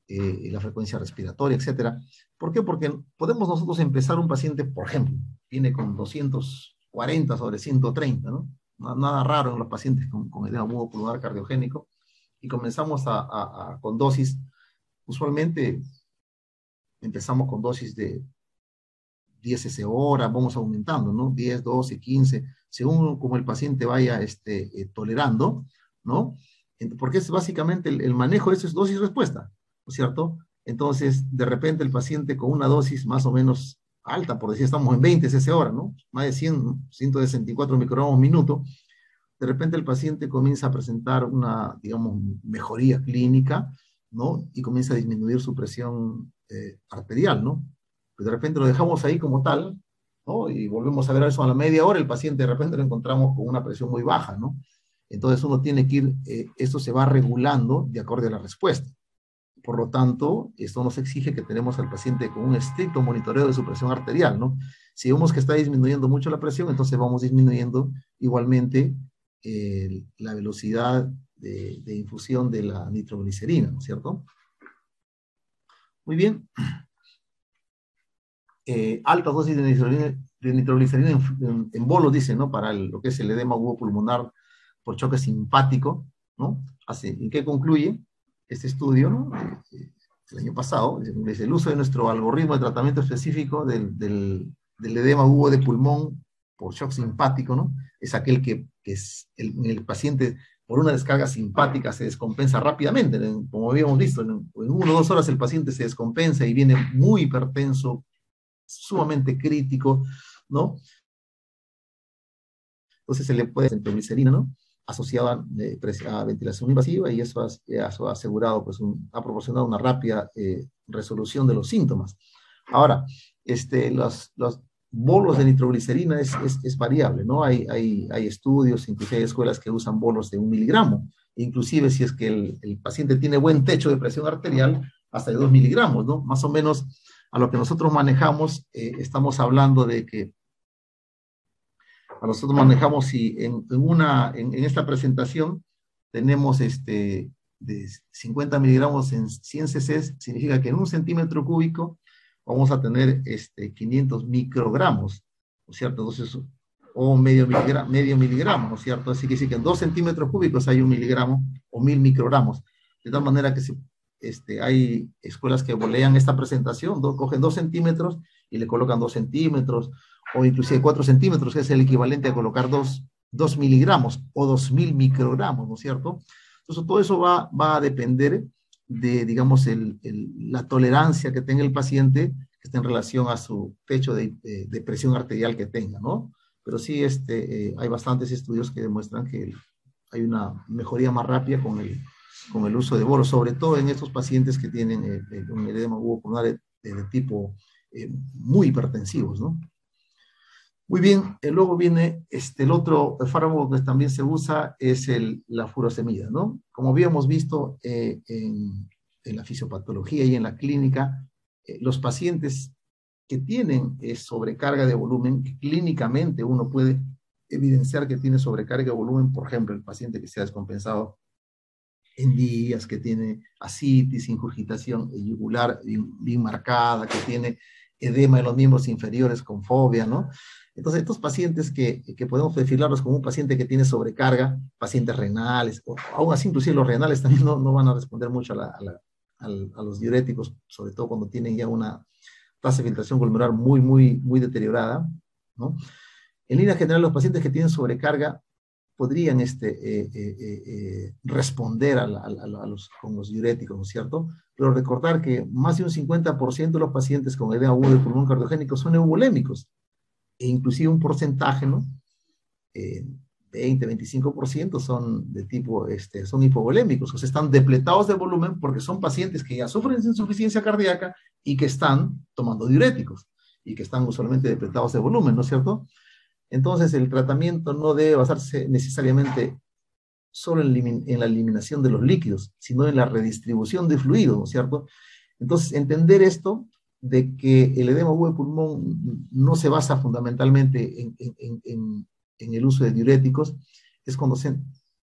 la frecuencia respiratoria, etcétera. ¿Por qué? Porque podemos nosotros empezar un paciente, por ejemplo, viene con 240 sobre 130, ¿no? Nada raro en los pacientes con edema agudo pulmonar cardiogénico, y comenzamos con dosis, usualmente empezamos con dosis de 10 cc hora, vamos aumentando, ¿no? 10, 12, 15, según como el paciente vaya tolerando, ¿no? Porque es básicamente el manejo de eso es dosis-respuesta, ¿no es cierto? Entonces, de repente el paciente con una dosis más o menos alta, por decir, estamos en 20 cc hora, ¿no? Más de 164 microgramos minuto, de repente el paciente comienza a presentar una, digamos, mejoría clínica, ¿no? Y comienza a disminuir su presión arterial, ¿no? Pues de repente lo dejamos ahí como tal, ¿no? Y volvemos a ver eso a la media hora, el paciente de repente lo encontramos con una presión muy baja, ¿no? Entonces uno tiene que ir, esto se va regulando de acuerdo a la respuesta. Por lo tanto, esto nos exige que tenemos al paciente con un estricto monitoreo de su presión arterial, ¿no? Si vemos que está disminuyendo mucho la presión, entonces vamos disminuyendo igualmente la velocidad de infusión de la nitroglicerina, ¿no es cierto? Muy bien. Altas dosis de nitroglicerina en bolos, dice, ¿no? Para lo que es el edema agudo pulmonar por choque simpático, ¿no? ¿En qué concluye este estudio, ¿no? El año pasado, dice, el uso de nuestro algoritmo de tratamiento específico del edema agudo de pulmón por shock simpático, ¿no? Es aquel que el paciente por una descarga simpática se descompensa rápidamente, como habíamos visto, en 1 o 2 horas el paciente se descompensa y viene muy hipertenso, sumamente crítico, ¿no? Entonces se le puede nitroglicerina, ¿no? Asociada a ventilación invasiva, y eso ha asegurado, pues, ha proporcionado una rápida resolución de los síntomas. Ahora, los bolos de nitroglicerina es variable, ¿no? Hay estudios, inclusive hay escuelas que usan bolos de 1 miligramo, inclusive si es que el paciente tiene buen techo de presión arterial, hasta de 2 miligramos, ¿no? Más o menos a lo que nosotros manejamos, estamos hablando de que nosotros manejamos, si en esta presentación tenemos de 50 miligramos en 100 cc, significa que en 1 centímetro cúbico vamos a tener 500 microgramos, ¿no es cierto? Entonces, o medio miligramo, ¿no es cierto? Así que sí que en 2 centímetros cúbicos hay 1 miligramo o 1000 microgramos. De tal manera que hay escuelas que bolean esta presentación, cogen 2 centímetros y le colocan 2 centímetros, o inclusive 4 centímetros, que es el equivalente a colocar 2 miligramos o 2000 microgramos, ¿no es cierto? Entonces, todo eso va a depender de, digamos, la tolerancia que tenga el paciente, que esté en relación a su techo de presión arterial que tenga, ¿no? Pero sí, hay bastantes estudios que demuestran que hay una mejoría más rápida con con el uso de boro, sobre todo en estos pacientes que tienen un edema agudo pulmonar de tipo muy hipertensivos, ¿no? Muy bien, luego viene el otro fármaco que también se usa, es la furosemida, ¿no? Como habíamos visto en la fisiopatología y en la clínica, los pacientes que tienen sobrecarga de volumen, que clínicamente uno puede evidenciar que tiene sobrecarga de volumen, por ejemplo, el paciente que se ha descompensado en días, que tiene ascitis, ingurgitación yugular bien marcada, que tiene edema de los miembros inferiores con fobia, ¿no? Entonces, estos pacientes que podemos perfilarlos como un paciente que tiene sobrecarga, pacientes renales, o aún así inclusive los renales también no van a responder mucho a los diuréticos, sobre todo cuando tienen ya una tasa de filtración glomerular muy deteriorada, ¿no? En línea general, los pacientes que tienen sobrecarga podrían responder con los diuréticos, ¿no es cierto? Pero recordar que más de un 50% de los pacientes con edema agudo de pulmón cardiogénico son euvolémicos, e inclusive un porcentaje, ¿no? 20-25% son de tipo, son hipovolémicos, o sea, están depletados de volumen porque son pacientes que ya sufren de insuficiencia cardíaca y que están tomando diuréticos y que están usualmente depletados de volumen, ¿no es cierto? Entonces, el tratamiento no debe basarse necesariamente solo en la eliminación de los líquidos, sino en la redistribución de fluidos, ¿no es cierto? Entonces, entender esto de que el edema agudo de pulmón no se basa fundamentalmente en el uso de diuréticos, es cuando se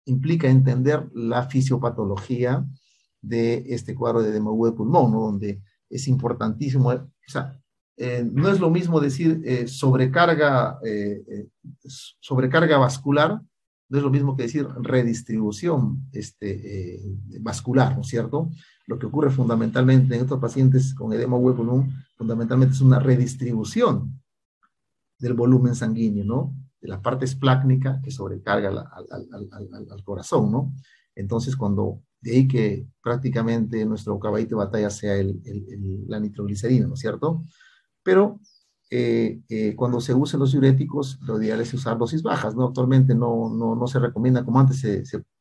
implica entender la fisiopatología de este cuadro de edema agudo de pulmón, ¿no? Donde es importantísimo, o sea, no es lo mismo decir sobrecarga vascular, no es lo mismo que decir redistribución vascular, ¿no es cierto? Lo que ocurre fundamentalmente en estos pacientes con edema agudo de pulmón, fundamentalmente es una redistribución del volumen sanguíneo, ¿no? De la parte esplácnica que sobrecarga al corazón, ¿no? Entonces, de ahí que prácticamente nuestro caballito de batalla sea la nitroglicerina, ¿no es cierto? Pero cuando se usan los diuréticos, lo ideal es usar dosis bajas, ¿no? Actualmente no se recomienda, como antes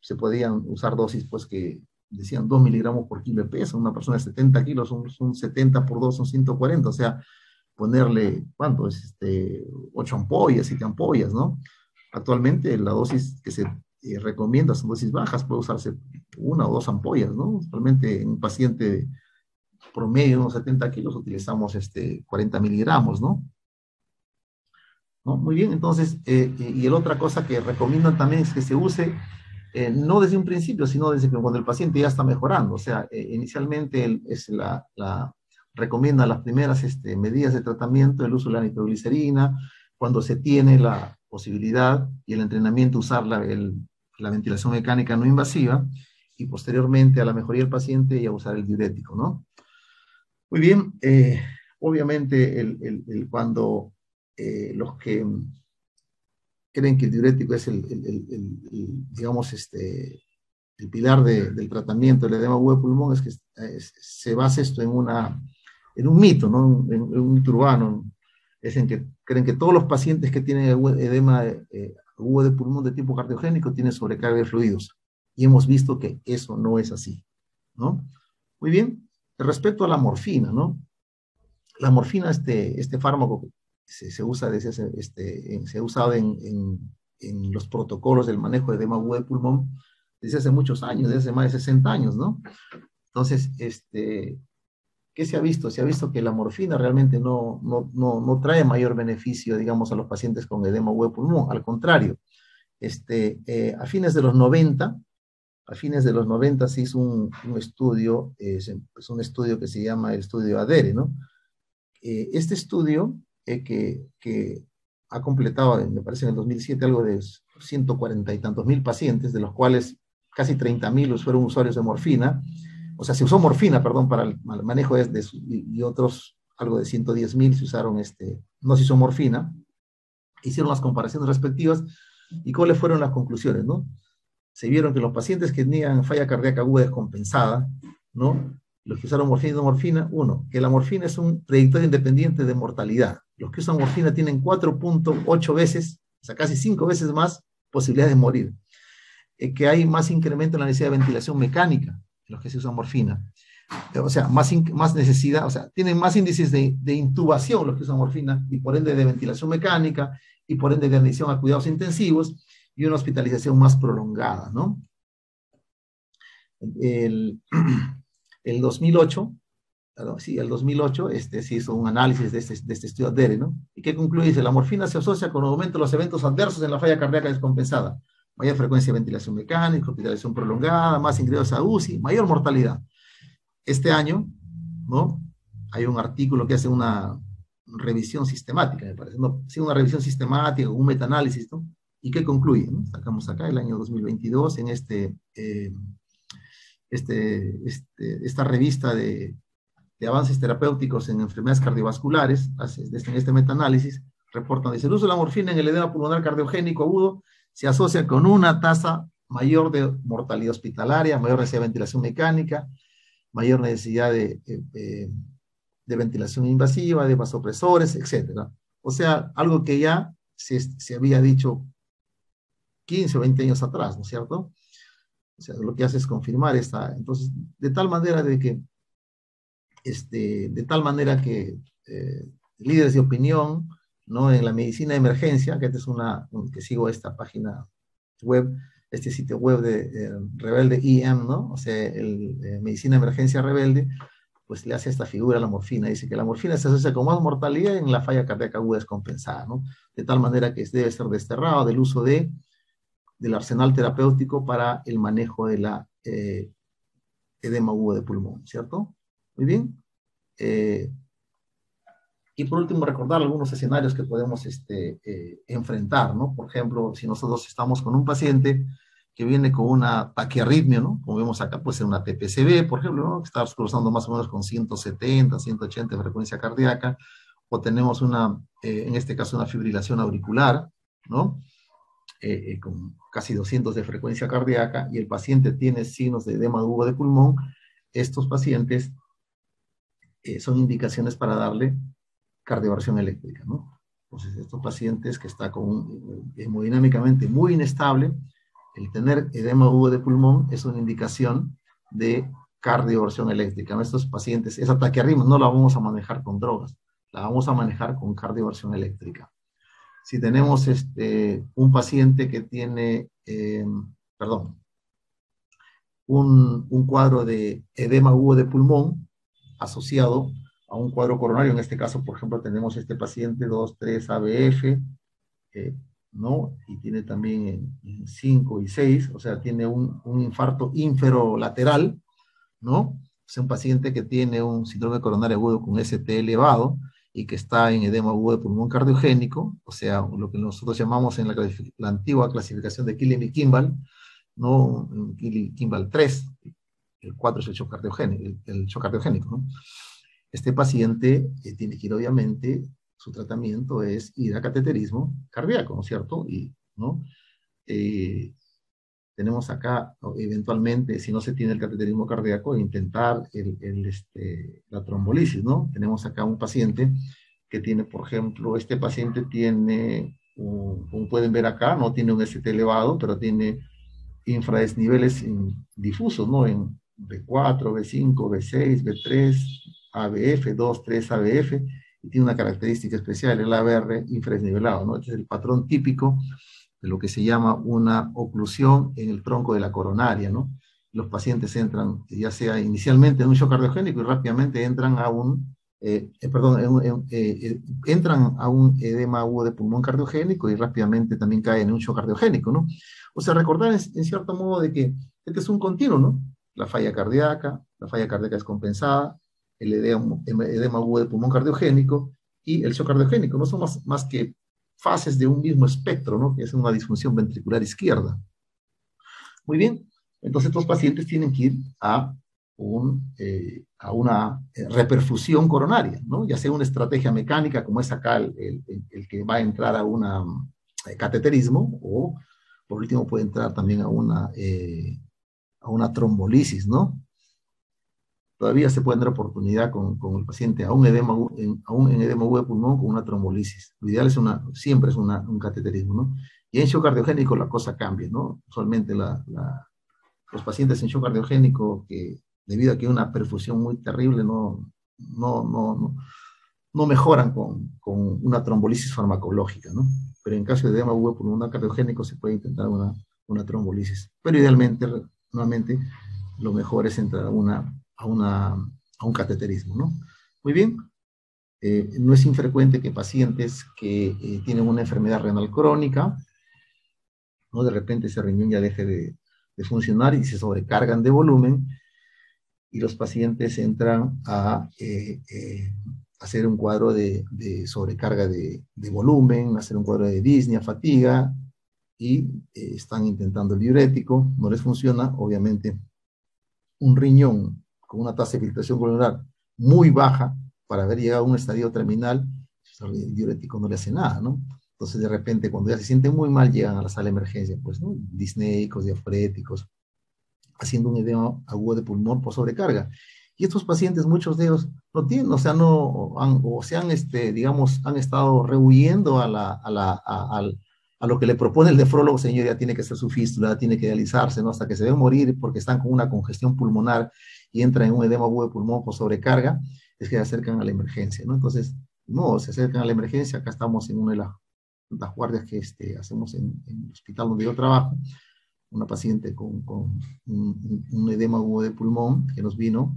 se podían usar dosis, pues que decían 2 miligramos por kilo de peso, una persona de 70 kilos, son 70 por 2 son 140, o sea, ponerle, ¿cuánto? 8 ampollas, 7 ampollas, ¿no? Actualmente la dosis que se recomienda son dosis bajas, puede usarse 1 o 2 ampollas, ¿no? Actualmente en un paciente promedio de unos 70 kilos utilizamos 40 miligramos, ¿no? ¿No? Muy bien, entonces, y la otra cosa que recomiendan también es que se use no desde un principio, sino desde que cuando el paciente ya está mejorando, o sea, inicialmente recomienda las primeras medidas de tratamiento, el uso de la nitroglicerina, cuando se tiene la posibilidad y el entrenamiento usar la ventilación mecánica no invasiva, y posteriormente a la mejoría del paciente ya usar el diurético, ¿no? Muy bien, obviamente cuando los que creen que el diurético es digamos, el pilar del tratamiento del edema agudo de pulmón, es que se basa esto en un mito, ¿no? En un mito urbano, es en que creen que todos los pacientes que tienen edema agudo de pulmón de tipo cardiogénico tienen sobrecarga de fluidos, y hemos visto que eso no es así, ¿no? Muy bien. Respecto a la morfina, ¿no? La morfina, este fármaco se usa se ha usado en los protocolos del manejo de edema agudo de pulmón desde hace muchos años, desde hace más de 60 años, ¿no? Entonces, ¿qué se ha visto? Se ha visto que la morfina realmente no trae mayor beneficio, digamos, a los pacientes con edema agudo de pulmón. Al contrario, a fines de los 90 se hizo un estudio, es un estudio que se llama el estudio ADERE, ¿no? Este estudio que ha completado, me parece en el 2007, algo de 140 y tantos mil pacientes, de los cuales casi 30.000 fueron usuarios de morfina, o sea, se usó morfina, perdón, para el manejo y otros, algo de 110.000 se usaron, no se usó morfina, hicieron las comparaciones respectivas, y cuáles fueron las conclusiones, ¿no? Se vieron que los pacientes que tenían falla cardíaca aguda descompensada, ¿no? Los que usaron morfina y no morfina, que la morfina es un predictor independiente de mortalidad. Los que usan morfina tienen 4.8 veces, o sea, casi 5 veces más posibilidades de morir. que hay más incremento en la necesidad de ventilación mecánica en los que se usa morfina. O sea, más necesidad, o sea, tienen más índices de intubación los que usan morfina y por ende de ventilación mecánica y por ende de admisión a cuidados intensivos y una hospitalización más prolongada, ¿no? El, el 2008, sí, el 2008 se hizo un análisis de este estudio ADERE, ¿no? ¿Y qué concluye? Dice, la morfina se asocia con aumento de los eventos adversos en la falla cardíaca descompensada, mayor frecuencia de ventilación mecánica, hospitalización prolongada, más ingresos a UCI, mayor mortalidad. Este año, ¿no? Hay un artículo que hace una revisión sistemática, me parece, ¿no? Sí, una revisión sistemática, un metaanálisis, ¿no? ¿Y qué concluye? ¿No? Sacamos acá el año 2022 en esta revista de avances terapéuticos en enfermedades cardiovasculares, en este metaanálisis, reportan, dice, el uso de la morfina en el edema pulmonar cardiogénico agudo se asocia con una tasa mayor de mortalidad hospitalaria, mayor necesidad de ventilación mecánica, mayor necesidad de ventilación invasiva, de vasopresores, etc. O sea, algo que ya se había dicho 15 o 20 años atrás, ¿no es cierto? O sea, lo que hace es confirmar entonces, de tal manera que líderes de opinión, ¿no? En la medicina de emergencia, que que sigo esta página web, este sitio web de Rebelde IM, ¿no? O sea, Medicina de Emergencia Rebelde, pues le hace esta figura a la morfina, dice que la morfina se asocia con más mortalidad en la falla cardíaca aguda descompensada, ¿no? De tal manera que debe ser desterrado del uso del arsenal terapéutico para el manejo de la edema agudo de pulmón, ¿cierto? Muy bien. Y por último, recordar algunos escenarios que podemos enfrentar, ¿no? Por ejemplo, si nosotros estamos con un paciente que viene con una taquiarritmia, ¿no? Como vemos acá, puede ser una TPCB, por ejemplo, ¿no? Que está cruzando más o menos con 170, 180 de frecuencia cardíaca, o tenemos en este caso, una fibrilación auricular, ¿no? Con casi 200 de frecuencia cardíaca, y el paciente tiene signos de edema agudo de pulmón. Estos pacientes son indicaciones para darle cardioversión eléctrica, ¿no? Entonces, estos pacientes que está hemodinámicamente muy inestable, el tener edema agudo de pulmón es una indicación de cardioversión eléctrica, ¿no? Estos pacientes, esa taquiarritmia no la vamos a manejar con drogas, la vamos a manejar con cardioversión eléctrica. Si tenemos un paciente que tiene, un cuadro de edema agudo de pulmón asociado a un cuadro coronario, en este caso, por ejemplo, tenemos este paciente 2, 3 ABF, ¿no? Y tiene también en 5 y 6, o sea, tiene un infarto inferolateral, ¿no? Es un paciente que tiene un síndrome coronario agudo con ST elevado y que está en edema agudo de pulmón cardiogénico, o sea, lo que nosotros llamamos en la antigua clasificación de Killing y Kimball, ¿no? Kimball 3, el 4 es el shock cardiogénico, ¿no? Este paciente tiene que ir, obviamente, su tratamiento es ir a cateterismo cardíaco, ¿no es cierto? ¿No? Tenemos acá, eventualmente, si no se tiene el cateterismo cardíaco, intentar la trombolisis, ¿no? Tenemos acá un paciente que tiene, por ejemplo, este paciente tiene, como pueden ver acá, no tiene un ST elevado, pero tiene infradesniveles difusos, ¿no? En B4, B5, B6, B3, ABF, 2, 3 ABF, y tiene una característica especial, el ABR infradesnivelado, ¿no? Este es el patrón típico de lo que se llama una oclusión en el tronco de la coronaria, ¿no? Los pacientes entran, ya sea inicialmente en un shock cardiogénico y rápidamente entran a entran a un edema agudo de pulmón cardiogénico y rápidamente también caen en un shock cardiogénico, ¿no? O sea, recordar en cierto modo de que este es un continuo, ¿no? La falla cardíaca descompensada, el edema agudo de pulmón cardiogénico y el shock cardiogénico, no son más que fases de un mismo espectro, ¿no? Que es una disfunción ventricular izquierda. Muy bien, entonces estos pacientes tienen que ir a una reperfusión coronaria, ¿no? Ya sea una estrategia mecánica, como es acá el que va a entrar a un cateterismo, o por último puede entrar también a una trombolisis, ¿no? Todavía se puede dar oportunidad con el paciente aún en edema agudo de pulmón con una trombolisis. Lo ideal siempre es un cateterismo, ¿no? Y en shock cardiogénico la cosa cambia, ¿no? Usualmente los pacientes en shock cardiogénico que debido a que hay una perfusión muy terrible no, no, no, no mejoran con una trombolisis farmacológica, ¿no? Pero en caso de edema agudo pulmonar cardiogénico se puede intentar una trombolisis. Pero idealmente, nuevamente, lo mejor es entrar a un cateterismo, ¿no? Muy bien. No es infrecuente que pacientes que tienen una enfermedad renal crónica, ¿no? De repente ese riñón ya deje de funcionar y se sobrecargan de volumen, y los pacientes entran a hacer un cuadro de sobrecarga de volumen, hacer un cuadro de disnea, fatiga, y están intentando el diurético, no les funciona. Obviamente un riñón con una tasa de filtración glomerular muy baja para haber llegado a un estadio terminal, el diurético no le hace nada, ¿no? Entonces de repente cuando ya se sienten muy mal llegan a la sala de emergencia, pues, ¿no? Disnéicos, diafréticos, haciendo un edema agudo de pulmón por sobrecarga. Y estos pacientes, muchos de ellos no tienen, o sea, no han, o se han, digamos, han estado rehuyendo a lo que le propone el nefrólogo. Señor, ya tiene que hacer su fístula, tiene que dializarse, ¿no? Hasta que se deben morir porque están con una congestión pulmonar y entran en un edema agudo de pulmón por sobrecarga, es que se acercan a la emergencia, ¿no? Entonces, no, se acercan a la emergencia. Acá estamos en una de las guardias que hacemos en el hospital donde yo trabajo, una paciente con un edema agudo de pulmón que nos vino,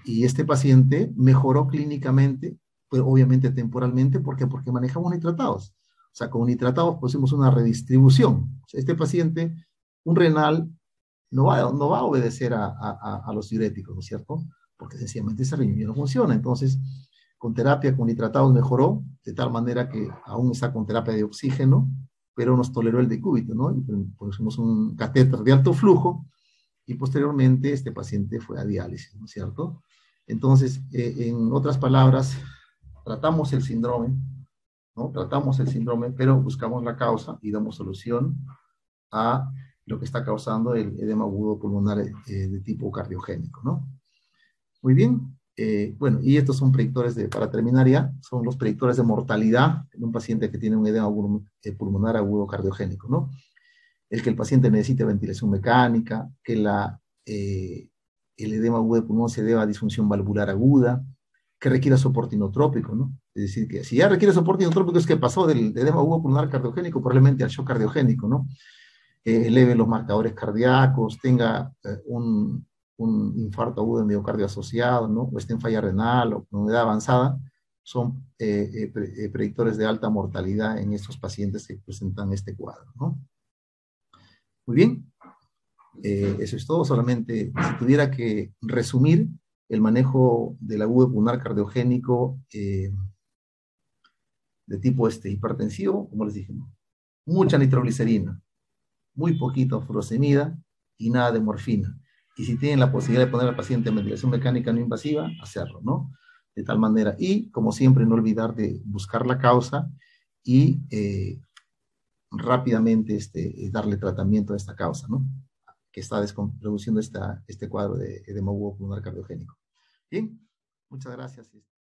y este paciente mejoró clínicamente, pero obviamente temporalmente. ¿Por qué? Porque manejamos nitratados. O sea, con nitratados pusimos una redistribución. O sea, este paciente, un renal, no va a obedecer a los diuréticos, ¿no es cierto? Porque sencillamente ese riñón no funciona. Entonces, con terapia, con nitratados mejoró, de tal manera que aún está con terapia de oxígeno, pero nos toleró el decúbito, ¿no? Y pusimos un catéter de alto flujo, y posteriormente este paciente fue a diálisis, ¿no es cierto? Entonces, en otras palabras, tratamos el síndrome, ¿no? Tratamos el síndrome, pero buscamos la causa y damos solución a lo que está causando el edema agudo pulmonar de tipo cardiogénico, ¿no? Muy bien. Bueno, y estos son predictores para terminar ya, son los predictores de mortalidad en un paciente que tiene un edema pulmonar agudo cardiogénico, ¿no? El que el paciente necesite ventilación mecánica, que el edema agudo de pulmón se deba a disfunción valvular aguda, que requiera soporte inotrópico, ¿no? Es decir, que si ya requiere soporte inotrópico es que pasó del edema agudo pulmonar cardiogénico probablemente al shock cardiogénico, ¿no? Eleve los marcadores cardíacos, tenga un infarto agudo de miocardio asociado, ¿no? O esté en falla renal o con edad avanzada, son predictores de alta mortalidad en estos pacientes que presentan este cuadro, ¿no? Muy bien, eso es todo. Solamente si tuviera que resumir el manejo del agudo pulmonar cardiogénico de tipo hipertensivo, como les dije, ¿no? Mucha nitroglicerina, muy poquito furosemida y nada de morfina. Y si tienen la posibilidad de poner al paciente en ventilación mecánica no invasiva, hacerlo, ¿no? De tal manera. Y, como siempre, no olvidar de buscar la causa y rápidamente darle tratamiento a esta causa, ¿no? Que está produciendo este cuadro de edema agudo pulmonar cardiogénico. Bien, muchas gracias.